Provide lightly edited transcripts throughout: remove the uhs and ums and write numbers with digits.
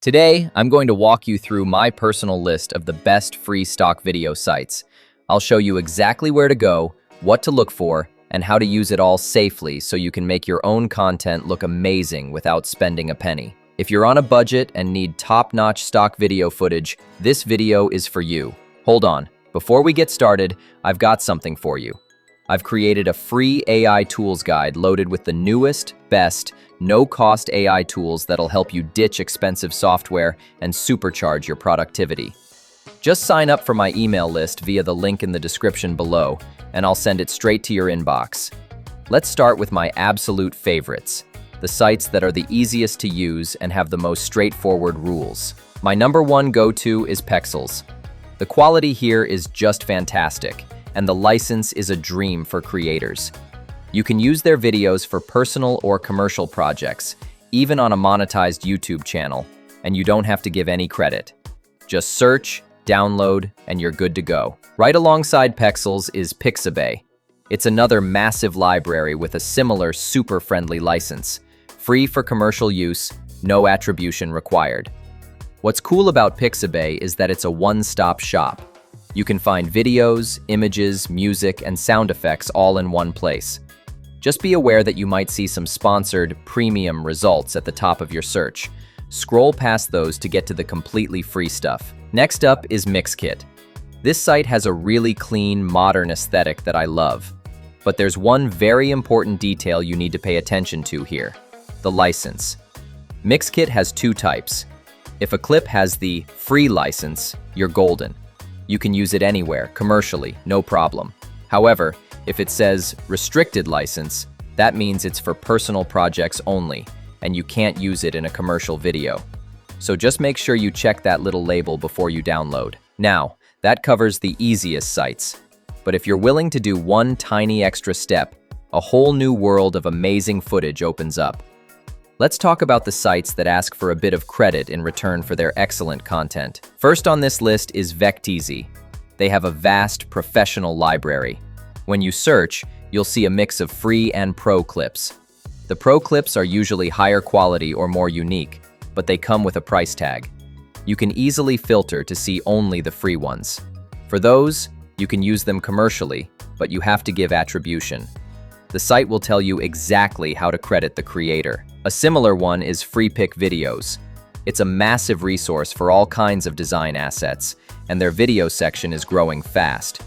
Today, I'm going to walk you through my personal list of the best free stock video sites. I'll show you exactly where to go, what to look for, and how to use it all safely so you can make your own content look amazing without spending a penny. If you're on a budget and need top-notch stock video footage, this video is for you. Hold on, before we get started, I've got something for you. I've created a free AI tools guide loaded with the newest, best, no-cost AI tools that'll help you ditch expensive software and supercharge your productivity. Just sign up for my email list via the link in the description below, and I'll send it straight to your inbox. Let's start with my absolute favorites, the sites that are the easiest to use and have the most straightforward rules. My number one go-to is Pexels. The quality here is just fantastic, and the license is a dream for creators. You can use their videos for personal or commercial projects, even on a monetized YouTube channel, and you don't have to give any credit. Just search, download, and you're good to go. Right alongside Pexels is Pixabay. It's another massive library with a similar super-friendly license. Free for commercial use, no attribution required. What's cool about Pixabay is that it's a one-stop shop. You can find videos, images, music, and sound effects all in one place. Just be aware that you might see some sponsored, premium results at the top of your search. Scroll past those to get to the completely free stuff. Next up is Mixkit. This site has a really clean, modern aesthetic that I love. But there's one very important detail you need to pay attention to here: the license. Mixkit has two types. If a clip has the free license, you're golden. You can use it anywhere, commercially, no problem. However, if it says restricted license, that means it's for personal projects only, and you can't use it in a commercial video. So just make sure you check that little label before you download. Now, that covers the easiest sites. But if you're willing to do one tiny extra step, a whole new world of amazing footage opens up. Let's talk about the sites that ask for a bit of credit in return for their excellent content. First on this list is videvo. They have a vast professional library. When you search, you'll see a mix of free and pro clips. The pro clips are usually higher quality or more unique, but they come with a price tag. You can easily filter to see only the free ones. For those, you can use them commercially, but you have to give attribution. The site will tell you exactly how to credit the creator. A similar one is Freepik Videos. It's a massive resource for all kinds of design assets, and their video section is growing fast.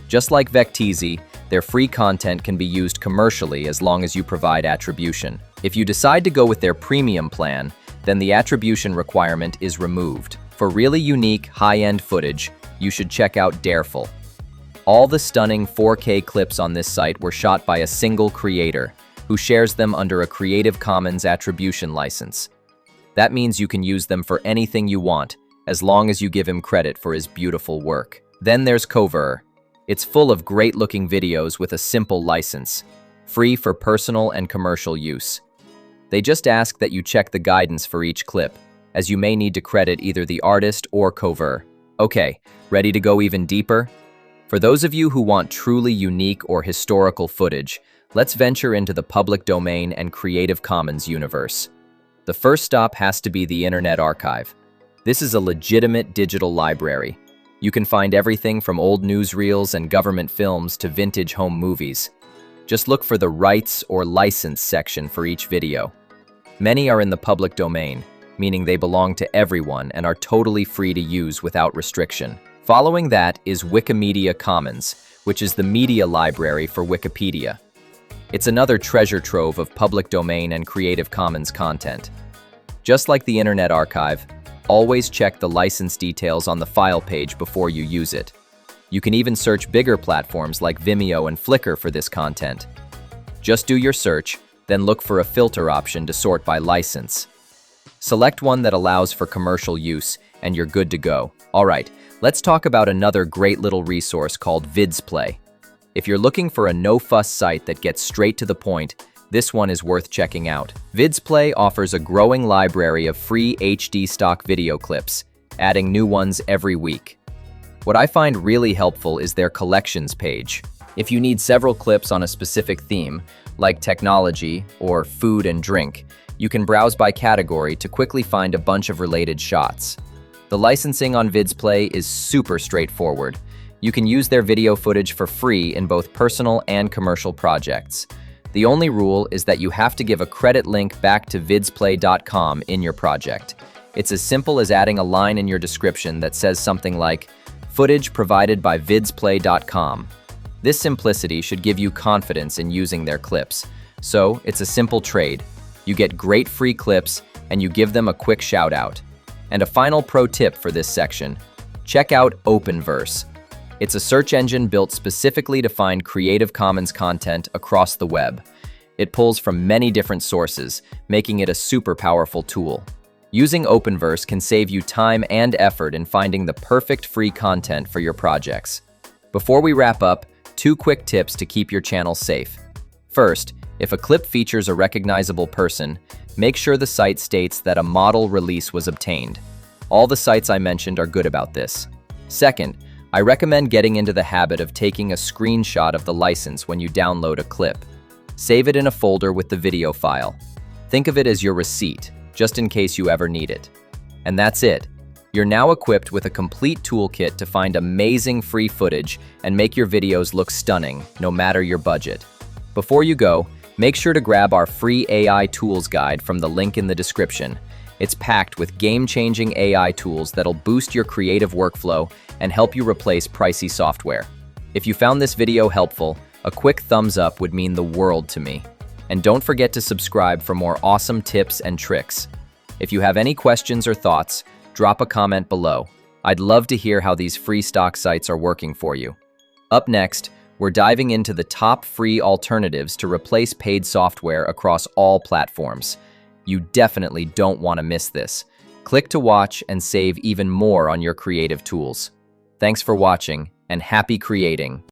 Just like videvo, their free content can be used commercially as long as you provide attribution. If you decide to go with their premium plan, then the attribution requirement is removed. For really unique, high-end footage, you should check out Dareful. All the stunning 4K clips on this site were shot by a single creator, who shares them under a Creative Commons attribution license. That means you can use them for anything you want, as long as you give him credit for his beautiful work. Then there's Cover. It's full of great-looking videos with a simple license, free for personal and commercial use. They just ask that you check the guidance for each clip, as you may need to credit either the artist or Cover. Okay, ready to go even deeper? For those of you who want truly unique or historical footage, let's venture into the public domain and Creative Commons universe. The first stop has to be the Internet Archive. This is a legitimate digital library. You can find everything from old newsreels and government films to vintage home movies. Just look for the rights or license section for each video. Many are in the public domain, meaning they belong to everyone and are totally free to use without restriction. Following that is Wikimedia Commons, which is the media library for Wikipedia. It's another treasure trove of public domain and Creative Commons content. Just like the Internet Archive, always check the license details on the file page before you use it. You can even search bigger platforms like Vimeo and Flickr for this content. Just do your search, then look for a filter option to sort by license. Select one that allows for commercial use, and you're good to go. Alright, let's talk about another great little resource called Vidsplay. If you're looking for a no-fuss site that gets straight to the point, this one is worth checking out. Vidsplay offers a growing library of free HD stock video clips, adding new ones every week. What I find really helpful is their collections page. If you need several clips on a specific theme, like technology or food and drink, You can browse by category to quickly find a bunch of related shots. The licensing on VidsPlay is super straightforward. You can use their video footage for free in both personal and commercial projects. The only rule is that you have to give a credit link back to vidsplay.com in your project. It's as simple as adding a line in your description that says something like, "Footage provided by vidsplay.com." This simplicity should give you confidence in using their clips. So, it's a simple trade. You get great free clips, and you give them a quick shout out. And a final pro tip for this section: check out Openverse. It's a search engine built specifically to find Creative Commons content across the web. It pulls from many different sources, making it a super powerful tool. Using Openverse can save you time and effort in finding the perfect free content for your projects. Before we wrap up, 2 quick tips to keep your channel safe. First, if a clip features a recognizable person, make sure the site states that a model release was obtained. All the sites I mentioned are good about this. Second, I recommend getting into the habit of taking a screenshot of the license when you download a clip. Save it in a folder with the video file. Think of it as your receipt, just in case you ever need it. And that's it. You're now equipped with a complete toolkit to find amazing free footage and make your videos look stunning, no matter your budget. Before you go, make sure to grab our free AI tools guide from the link in the description. It's packed with game-changing AI tools that'll boost your creative workflow and help you replace pricey software. If you found this video helpful, a quick thumbs up would mean the world to me. And don't forget to subscribe for more awesome tips and tricks. If you have any questions or thoughts, drop a comment below. I'd love to hear how these free stock sites are working for you. Up next, we're diving into the top free alternatives to replace paid software across all platforms. You definitely don't want to miss this. Click to watch and save even more on your creative tools. Thanks for watching, and happy creating!